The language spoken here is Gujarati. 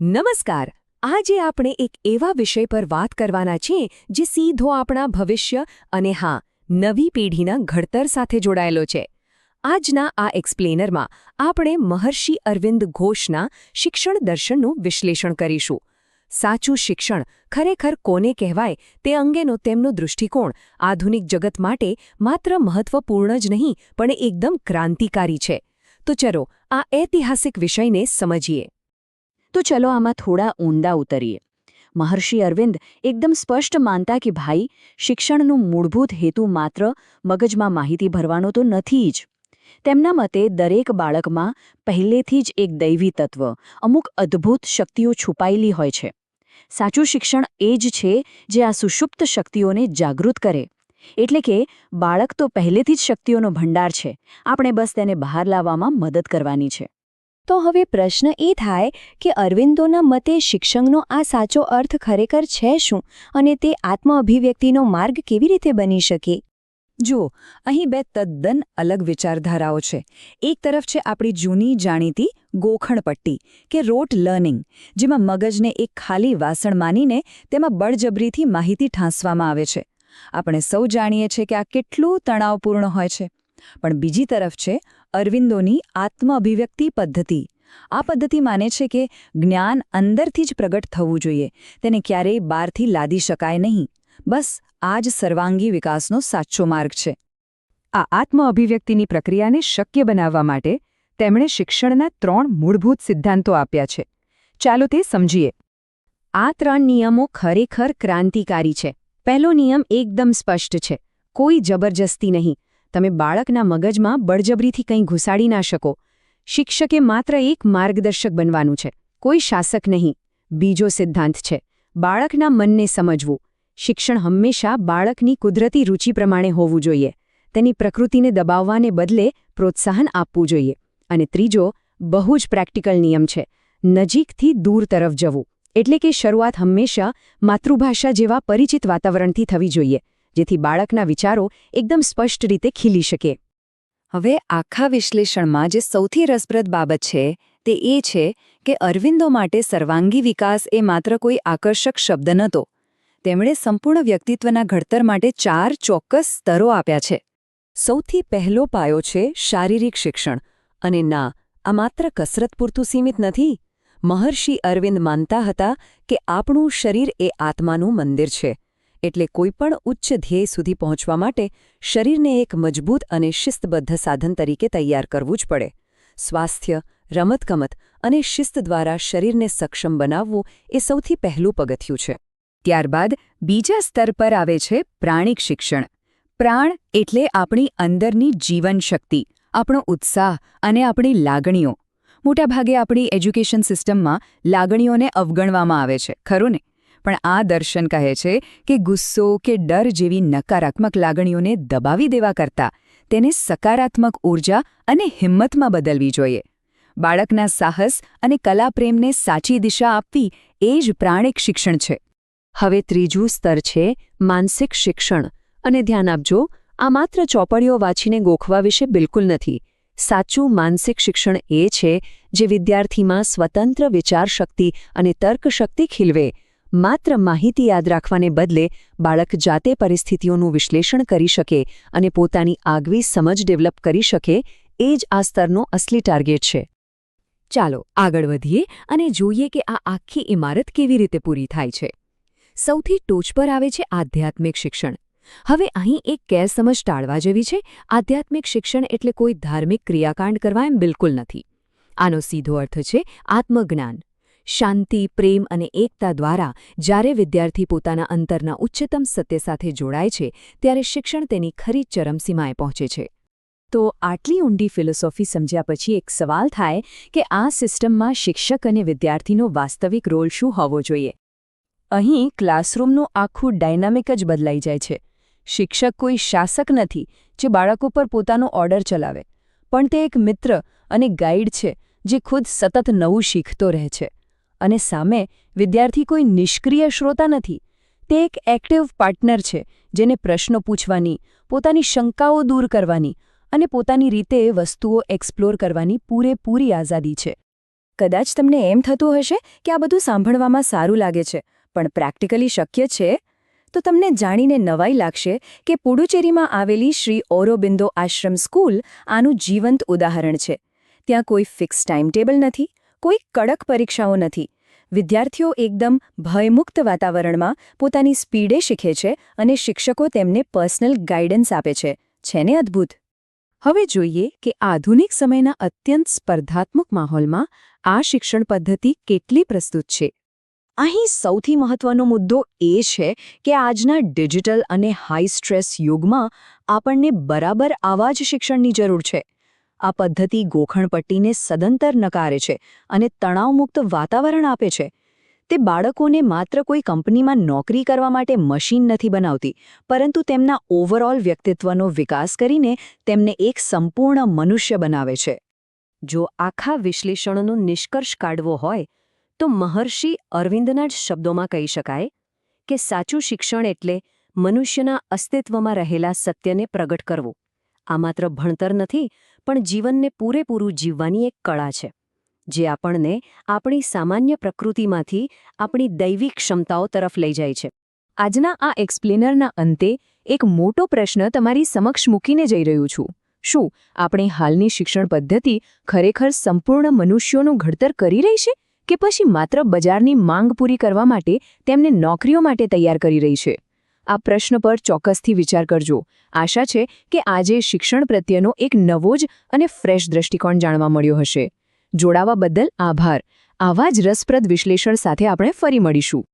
નમસ્કાર. આજે આપણે એક એવા વિષય પર વાત કરવાના છીએ જે સીધો આપણા ભવિષ્ય અને નવી પેઢીના ઘડતર સાથે જોડાયેલો છે. આજના આ એક્સપ્લેનરમાં આપણે મહર્ષિ અરવિંદ ઘોષના શિક્ષણ દર્શનનું વિશ્લેષણ કરીશું. સાચું શિક્ષણ ખરેખર કોને કહેવાય તે અંગેનો તેમનો દૃષ્ટિકોણ આધુનિક જગત માટે માત્ર મહત્વપૂર્ણ જ નહીં પણ એકદમ ક્રાંતિકારી છે. તો ચલો આ ઐતિહાસિક વિષયને સમજીએ. તો ચલો આમાં થોડા ઊંડા ઉતરીએ. મહર્ષિ અરવિંદ એકદમ સ્પષ્ટ માનતા કે ભાઈ, શિક્ષણનું મૂળભૂત હેતુ માત્ર મગજમાં માહિતી ભરવાનો તો નથી જ. તેમના મતે દરેક બાળકમાં પહેલેથી જ એક દૈવી તત્વ, અમુક અદ્ભુત શક્તિઓ છુપાયેલી હોય છે. સાચું શિક્ષણ એ જ છે જે આ સુષુપ્ત શક્તિઓને જાગૃત કરે. એટલે કે બાળક તો પહેલેથી જ શક્તિઓનો ભંડાર છે, આપણે બસ તેને બહાર લાવવામાં મદદ કરવાની છે. તો હવે પ્રશ્ન એ થાય કે અરવિંદોના મતે શિક્ષણનો આ સાચો અર્થ ખરેખર છે શું અને તે આત્મ-અભિવ્યક્તિનો માર્ગ કેવી રીતે બની શકે? જુઓ, અહીં બે તદ્દન અલગ વિચારધારાઓ છે. એક તરફ છે આપણી જૂની જાણીતી ગોખણપટ્ટી કે રોટ લર્નિંગ, જેમાં મગજને એક ખાલી વાસણ માનીને તેમાં બળજબરીથી માહિતી ઠાંસવામાં આવે છે. આપણે સૌ જાણીએ છીએ કે આ કેટલું તણાવપૂર્ણ હોય છે. પણ બીજી તરફ છે અરવિંદોની આત્મ-અભિવ્યક્તિ પદ્ધતિ. આ પદ્ધતિ માને છે કે જ્ઞાન અંદરથી જ પ્રગટ થવું જોઈએ, તેને ક્યારેય બહારથી લાદી શકાય નહીં. બસ આ જ સર્વાંગી વિકાસનો સાચો માર્ગ છે. આ આત્મ-અભિવ્યક્તિની પ્રક્રિયાને શક્ય બનાવવા માટે તેમણે શિક્ષણના 3 મૂળભૂત સિદ્ધાંતો આપ્યા છે. ચાલો તે સમજીએ. આ 3 નિયમો ખરેખર ક્રાંતિકારી છે. પહેલો નિયમ એકદમ સ્પષ્ટ છે: કોઈ જબરજસ્તી નહીં. તમે બાળકના મગજમાં બળજબરીથી કંઈ ઘુસાડી ના શકો. શિક્ષકે માત્ર એક માર્ગદર્શક બનવાનું છે, કોઈ શાસક નહીં. બીજો સિદ્ધાંત છે બાળકના મનને સમજવું. શિક્ષણ હંમેશા બાળકની કુદરતી રુચિ પ્રમાણે હોવું જોઈએ. તેની પ્રકૃતિને દબાવવાને બદલે પ્રોત્સાહન આપવું જોઈએ. અને ત્રીજો બહુ જ પ્રેક્ટિકલ નિયમ છે: નજીકથી દૂર તરફ જવું. એટલે કે શરૂઆત હંમેશા માતૃભાષા જેવા પરિચિત વાતાવરણથી થવી જોઈએ, જેથી બાળકના વિચારો એકદમ સ્પષ્ટ રીતે ખીલી શકે. હવે આખા વિશ્લેષણમાં જે સૌથી રસપ્રદ બાબત છે તે એ છે કે અરવિંદો માટે સર્વાંગી વિકાસ એ માત્ર કોઈ આકર્ષક શબ્દ નહોતો. તેમણે સંપૂર્ણ વ્યક્તિત્વના ઘડતર માટે 4 ચોક્કસ સ્તરો આપ્યા છે. સૌથી પહેલો પાયો છે શારીરિક શિક્ષણ. અને આ માત્ર કસરત પૂરતું સીમિત નથી. મહર્ષિ અરવિંદ માનતા હતા કે આપણું શરીર એ આત્માનું મંદિર છે. એટલે કોઈપણ ઉચ્ચ ધ્યેય સુધી પહોંચવા માટે શરીરને એક મજબૂત અને શિસ્તબદ્ધ સાધન તરીકે તૈયાર કરવું જ પડે. સ્વાસ્થ્ય, રમતગમત અને શિસ્ત દ્વારા શરીરને સક્ષમ બનાવવું એ સૌથી પહેલું પગથિયું છે. ત્યારબાદ બીજા સ્તર પર આવે છે પ્રાણિક શિક્ષણ. પ્રાણ એટલે આપણી અંદરની જીવન શક્તિ, આપણો ઉત્સાહ અને આપણી લાગણીઓ. મોટાભાગે આપણી એજ્યુકેશન સિસ્ટમમાં લાગણીઓને અવગણવામાં આવે છે, ખરું ને? પણ આ દર્શન કહે છે કે ગુસ્સો કે ડર જેવી નકારાત્મક લાગણીઓને દબાવી દેવા કરતાં તેને સકારાત્મક ઊર્જા અને હિંમતમાં બદલવી જોઈએ. બાળકના સાહસ અને કલાપ્રેમને સાચી દિશા આપવી એ જ પ્રાણિક શિક્ષણ છે. હવે ત્રીજું સ્તર છે માનસિક શિક્ષણ. અને ધ્યાન આપજો, આ માત્ર ચોપડીઓ વાંચીને ગોખવા વિશે બિલકુલ નથી. સાચું માનસિક શિક્ષણ એ છે જે વિદ્યાર્થીમાં સ્વતંત્ર વિચારશક્તિ અને તર્કશક્તિ ખીલવે. માત્ર માહિતી યાદ રાખવાને બદલે બાળક જાતે પરિસ્થિતિઓનું વિશ્લેષણ કરી શકે અને પોતાની આગવી સમજ ડેવલપ કરી શકે, એ જ આ સ્તરનો અસલી ટાર્ગેટ છે. ચાલો આગળ વધીએ અને જોઈએ કે આ આખી ઇમારત કેવી રીતે પૂરી થાય છે. સૌથી ટોચ પર આવે છે આધ્યાત્મિક શિક્ષણ. હવે અહીં એક ગેરસમજ ટાળવા જેવી છે. આધ્યાત્મિક શિક્ષણ એટલે કોઈ ધાર્મિક ક્રિયાકાંડ કરવા એમ બિલકુલ નથી. આનો સીધો અર્થ છે આત્મજ્ઞાન. શાંતિ, પ્રેમ અને એકતા દ્વારા જ્યારે વિદ્યાર્થી પોતાના અંતરના ઉચ્ચતમ સત્ય સાથે જોડાય છે, ત્યારે શિક્ષણ તેની ખરી ચરમસીમાએ પહોંચે છે. તો આટલી ઊંડી ફિલોસોફી સમજ્યા પછી એક સવાલ થાય કે આ સિસ્ટમમાં શિક્ષક અને વિદ્યાર્થીનો વાસ્તવિક રોલ શું હોવો જોઈએ? અહીં ક્લાસરૂમનું આખું ડાયનામિક જ બદલાઈ જાય છે. શિક્ષક કોઈ શાસક નથી જે બાળકો પર પોતાનો ઓર્ડર ચલાવે, પણ તે એક મિત્ર અને ગાઈડ છે જે ખુદ સતત નવું શીખતો રહે છે. અને સામે વિદ્યાર્થી કોઈ નિષ્ક્રિય શ્રોતા નથી. તે એક એક્ટિવ પાર્ટનર છે જેને પ્રશ્નો પૂછવાની, પોતાની શંકાઓ દૂર કરવાની અને પોતાની રીતે વસ્તુઓ એક્સપ્લોર કરવાની પૂરેપૂરી આઝાદી છે. કદાચ તમને એમ થતું હશે કે આ બધું સાંભળવામાં સારું લાગે છે, પણ પ્રેક્ટિકલી શક્ય છે? તો તમને જાણીને નવાઈ લાગશે કે પુડુચેરીમાં આવેલી શ્રી ઓરોબિંદો આશ્રમ સ્કૂલ આનું જીવંત ઉદાહરણ છે. ત્યાં કોઈ ફિક્સ ટાઈમ ટેબલ નથી, કોઈ કડક પરીક્ષાઓ નથી. વિદ્યાર્થીઓ એકદમ ભયમુક્ત વાતાવરણમાં પોતાની સ્પીડે શીખે છે અને શિક્ષકો તેમને પર્સનલ ગાઈડન્સ આપે છે. છે ને અદ્ભુત? હવે જોઈએ કે આધુનિક સમયના અત્યંત સ્પર્ધાત્મક માહોલમાં આ શિક્ષણ પદ્ધતિ કેટલી પ્રસ્તુત છે. અહીં સૌથી મહત્વનો મુદ્દો એ છે કે આજના ડિજિટલ અને હાઈ સ્ટ્રેસ યુગમાં આપણને બરાબર આવા જ શિક્ષણની જરૂર છે. આ પદ્ધતિ ગોખણપટ્ટીને સદંતર નકારે છે અને તણાવમુક્ત વાતાવરણ આપે છે. તે બાળકોને માત્ર કોઈ કંપનીમાં નોકરી કરવા માટે મશીન નથી બનાવતી, પરંતુ તેમના ઓવરઓલ વ્યક્તિત્વનો વિકાસ કરીને તેમને એક સંપૂર્ણ મનુષ્ય બનાવે છે. જો આખા વિશ્લેષણનો નિષ્કર્ષ કાઢવો હોય તો મહર્ષિ અરવિંદના જ શબ્દોમાં કહી શકાય કે સાચું શિક્ષણ એટલે મનુષ્યના અસ્તિત્વમાં રહેલા સત્યને પ્રગટ કરવું. આ માત્ર ભણતર નથી, પણ જીવનને પૂરેપૂરું જીવવાની એક કળા છે, જે આપણને આપણી સામાન્ય પ્રકૃતિમાંથી આપણી દૈવિક ક્ષમતાઓ તરફ લઈ જાય છે. આજના આ એક્સપ્લેનરના અંતે એક મોટો પ્રશ્ન તમારી સમક્ષ મૂકીને જઈ રહ્યું છું. શું આપણી હાલની શિક્ષણ પદ્ધતિ ખરેખર સંપૂર્ણ મનુષ્યોનું ઘડતર કરી રહી છે, કે પછી માત્ર બજારની માંગ પૂરી કરવા માટે તેમને નોકરીઓ માટે તૈયાર કરી રહી છે? આ પ્રશ્ન પર ચોક્કસથી વિચાર કરજો. આશા છે કે આજે શિક્ષણ પ્રત્યેનો એક નવો જ અને ફ્રેશ દૃષ્ટિકોણ જાણવા મળ્યો હશે. જોડાવા બદલ આભાર. આવા જ રસપ્રદ વિશ્લેષણ સાથે આપણે ફરી મળીશું.